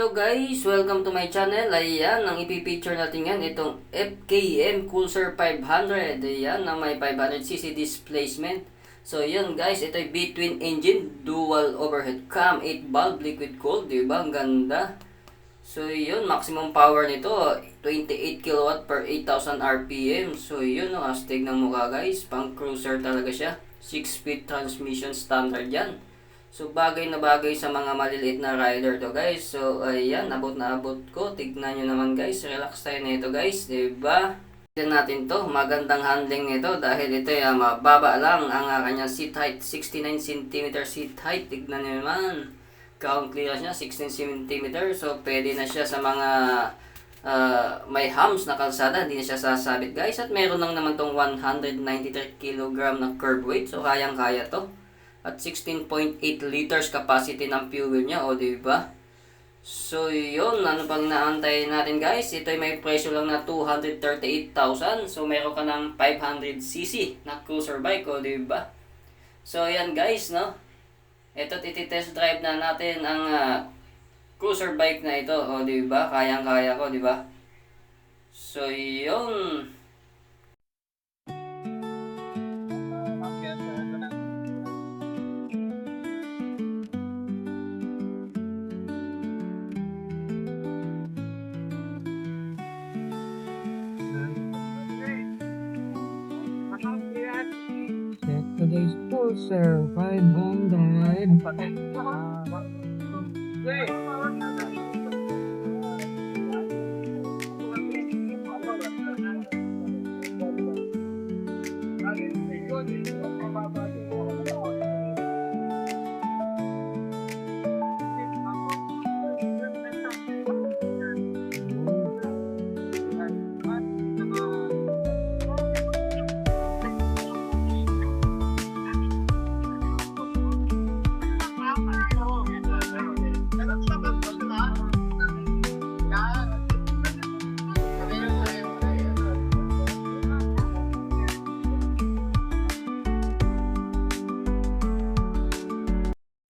Hello guys! Welcome to my channel. Ayan, ang ipipicture natin yan, itong FKM Cruiser 500. Ayan, na may 500cc displacement. So yun guys, ito ay B-twin engine, dual overhead cam, 8 valve liquid cooled, diba? Ang ganda. So yun, maximum power nito, 28 kW per 8,000 RPM. So yun, astig ng mukha guys, pang cruiser talaga siya. 6-speed transmission standard yan. So, bagay na bagay sa mga maliliit na rider to guys. So, ayan, abot na abot ko. Tignan nyo naman guys. Relax tayo na ito guys. Diba? Tignan natin to. Magandang handling nito dahil ito ay mababa lang ang kanyang seat height. 69 cm seat height. Tignan nyo naman. Ground clearance niya, 16 cm. So, pwede na siya sa mga may humps na kalsada. Hindi na siya sasabit guys. At meron lang naman tong 193 kg na curb weight. So, kayang-kaya to. At 16.8 liters capacity ng fuel niya, o diba? So yun, ano pang inaantay natin guys? Ito ay may presyo lang na 238,000. So meron ka ng 500cc na cruiser bike, o diba? So yan guys, no? Ito, titest drive na natin ang cruiser bike na ito, o diba? Kayang-kaya ko, diba? So yun. Today's Pulsar 500.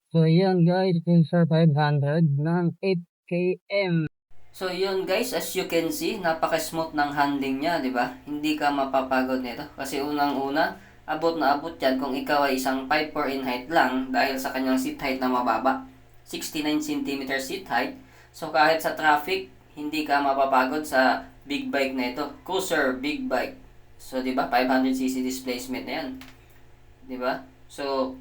So yan guys, Pulsar 500 ng 8km. So yun guys, as you can see, napaka-smooth ng handling niya, di ba? Hindi ka mapapagod nito. Kasi unang-una, abot na abot yan kung ikaw ay isang 5'4" in height lang dahil sa kanyang seat height na mababa. 69 cm seat height. So kahit sa traffic, hindi ka mapapagod sa big bike na ito. Cruiser, big bike. So di ba, 500cc displacement na yan. Di ba? So,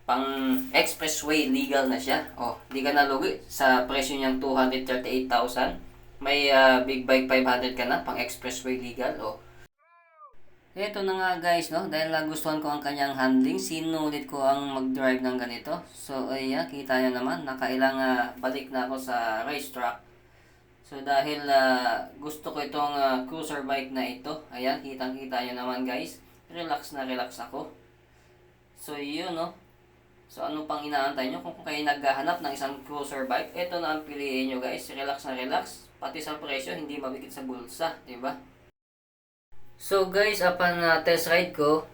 pang expressway legal na siya. Oh, hindi ka nalugi sa presyo niyang 238,000. May big bike 500 ka na, pang expressway legal. Oh. Ito na nga guys, no, dahil nagustuhan ko ang kanyang handling, sinulit ko ang mag-drive ng ganito. So ayan, kita nyo naman, nakailang balik na ako sa racetrack. So dahil gusto ko itong cruiser bike na ito, ayan, kitang-kita nyo naman guys, relax na relax ako. So yun, no. So ano pang inaantay nyo? Kung kayo naghahanap ng isang cruiser bike, ito na ang piliin nyo guys. Relax na relax. Pati sa presyo, hindi mabigit sa bulsa. Diba? So guys, upon test ride ko,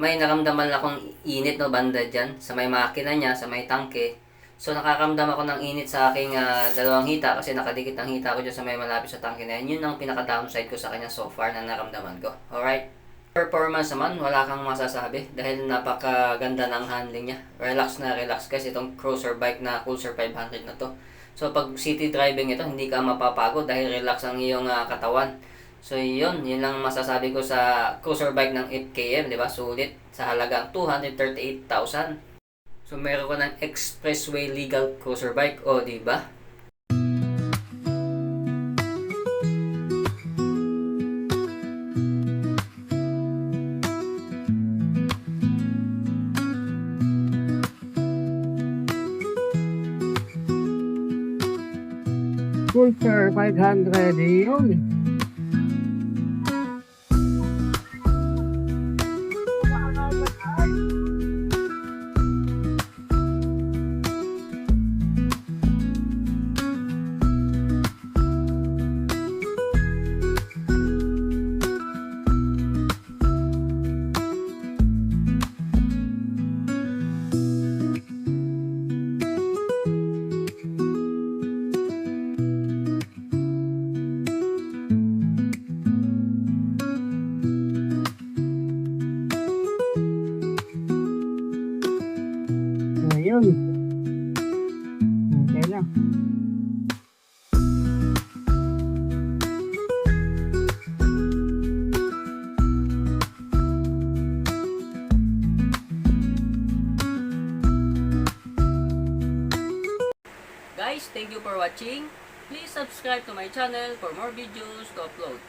may naramdaman akong init, no, banda dyan. Sa may makina niya, sa may tangke. So nakaramdam ako ng init sa aking dalawang hita. Kasi nakadikit ang hita ko dyan sa may malapit sa tangke na yan. Yun ang pinaka-downside ko sa kanya so far na naramdaman ko. Alright? Performance naman, wala kang masasabi dahil napakaganda ng handling niya. Relax na relax guys, itong cruiser bike na Pulsar 500 na to. So pag city driving ito, hindi ka mapapagod dahil relax ang iyong katawan. So yun lang masasabi ko sa cruiser bike ng 8km, di ba? Sulit sa halagang 238,000. So meron ko ng expressway legal cruiser bike, o di ba? Pulsar 500 yun. Guys, thank you for watching. Please subscribe to my channel for more videos to upload.